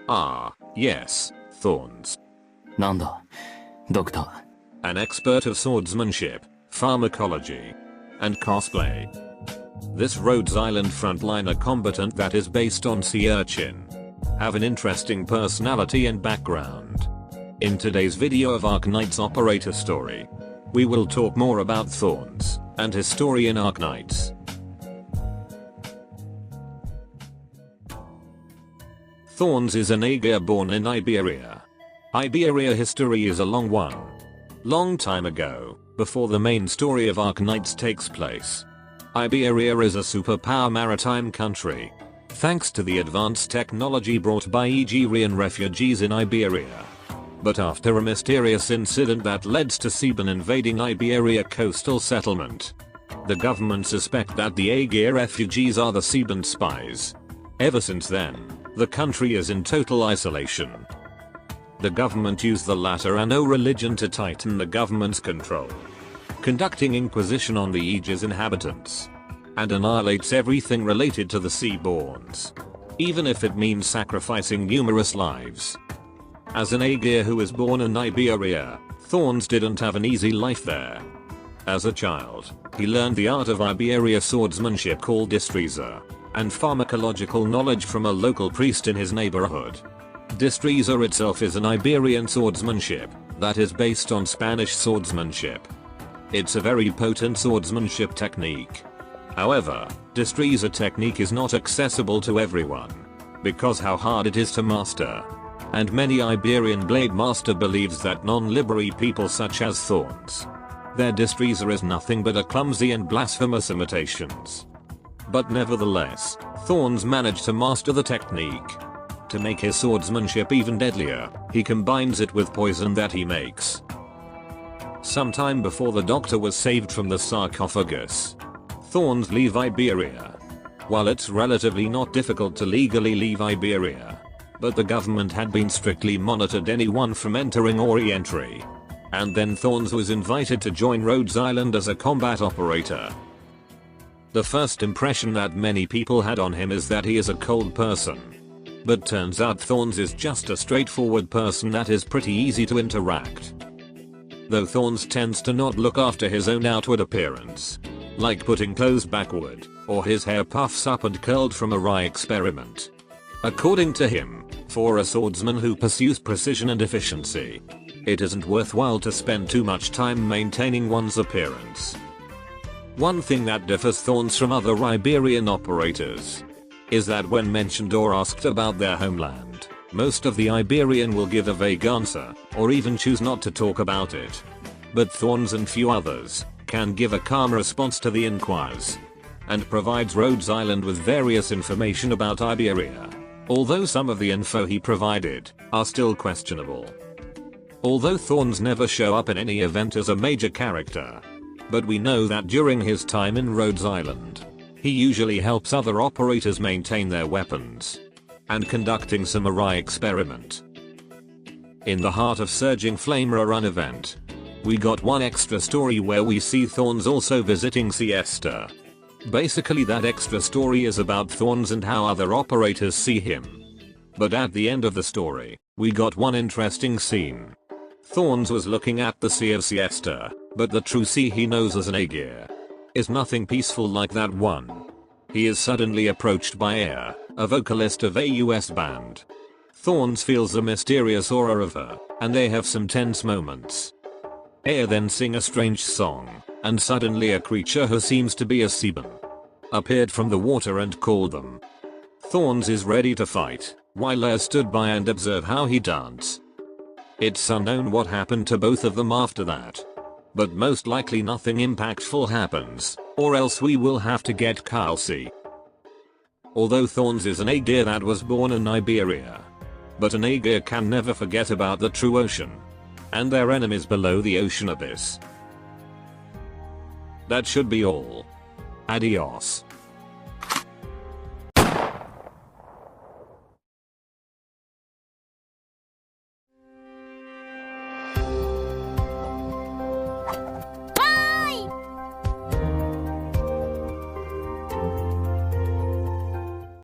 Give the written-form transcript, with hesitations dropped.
Ah, yes, Thorns. なんだ、ドクター。 An expert of swordsmanship, pharmacology, and cosplay. This Rhodes Island frontliner combatant that is based on sea urchin. Have an interesting personality and background. In today's video of Arknights operator story, we will talk more about Thorns and his story in Arknights. Thorns is an Aegir born in Iberia. Iberia history is a long one. Long time ago, before the main story of Arknights takes place. Iberia is a superpower maritime country. Thanks to the advanced technology brought by Aegirian refugees in Iberia. But after a mysterious incident that led to Seaborn invading Iberia coastal settlement, the government suspect that the Aegir refugees are the Seaborn spies. Ever since then, the country is in total isolation. The government used the latter and no religion to tighten the government's control, conducting inquisition on the Aegir's inhabitants, and annihilates everything related to the Seaborns, even if it means sacrificing numerous lives. As an Aegir who was born in Iberia, Thorns didn't have an easy life there. As a child, he learned the art of Iberia swordsmanship called Destreza, and pharmacological knowledge from a local priest in his neighborhood. Destreza itself is an Iberian swordsmanship that is based on Spanish swordsmanship. It's a very potent swordsmanship technique. However, Destreza technique is not accessible to everyone because how hard it is to master. And many Iberian blade master believes that non-Libery people such as Thorns, their Destreza is nothing but a clumsy and blasphemous imitations. But nevertheless, Thorns managed to master the technique. To make his swordsmanship even deadlier, he combines it with poison that he makes. Sometime before the doctor was saved from the sarcophagus, Thorns leave Iberia. While it's relatively not difficult to legally leave Iberia, but the government had been strictly monitored anyone from entering or re-entry. And then Thorns was invited to join Rhodes Island as a combat operator. The first impression that many people had on him is that he is a cold person. But turns out Thorns is just a straightforward person that is pretty easy to interact. Though Thorns tends to not look after his own outward appearance, like putting clothes backward, or his hair puffs up and curled from a wry experiment. According to him, for a swordsman who pursues precision and efficiency, it isn't worthwhile to spend too much time maintaining one's appearance. One thing that differs Thorns from other Iberian operators is that when mentioned or asked about their homeland, most of the Iberian will give a vague answer, or even choose not to talk about it. But Thorns and few others can give a calm response to the inquiries, and provides Rhodes Island with various information about Iberia, although some of the info he provided are still questionable. Although Thorns never show up in any event as a major character, but we know that during his time in Rhodes Island, he usually helps other operators maintain their weapons, and conducting some awry experiment. In the heart of Surging Flamer Run event, we got one extra story where we see Thorns also visiting Siesta. Basically that extra story is about Thorns and how other operators see him. But at the end of the story, we got one interesting scene. Thorns was looking at the Sea of Siesta, but the true sea he knows as an Aegir is nothing peaceful like that one. He is suddenly approached by Air, a vocalist of a US band. Thorns feels a mysterious aura of her, and they have some tense moments. Air then sing a strange song, and suddenly a creature who seems to be a Seaborn appeared from the water and called them. Thorns is ready to fight, while Air stood by and observe how he dance. It's unknown what happened to both of them after that. But most likely nothing impactful happens, or else we will have to get Kelsey. Although Thorns is an Aegir that was born in Iberia, but an Aegir can never forget about the true ocean, and their enemies below the ocean abyss. That should be all. Adios.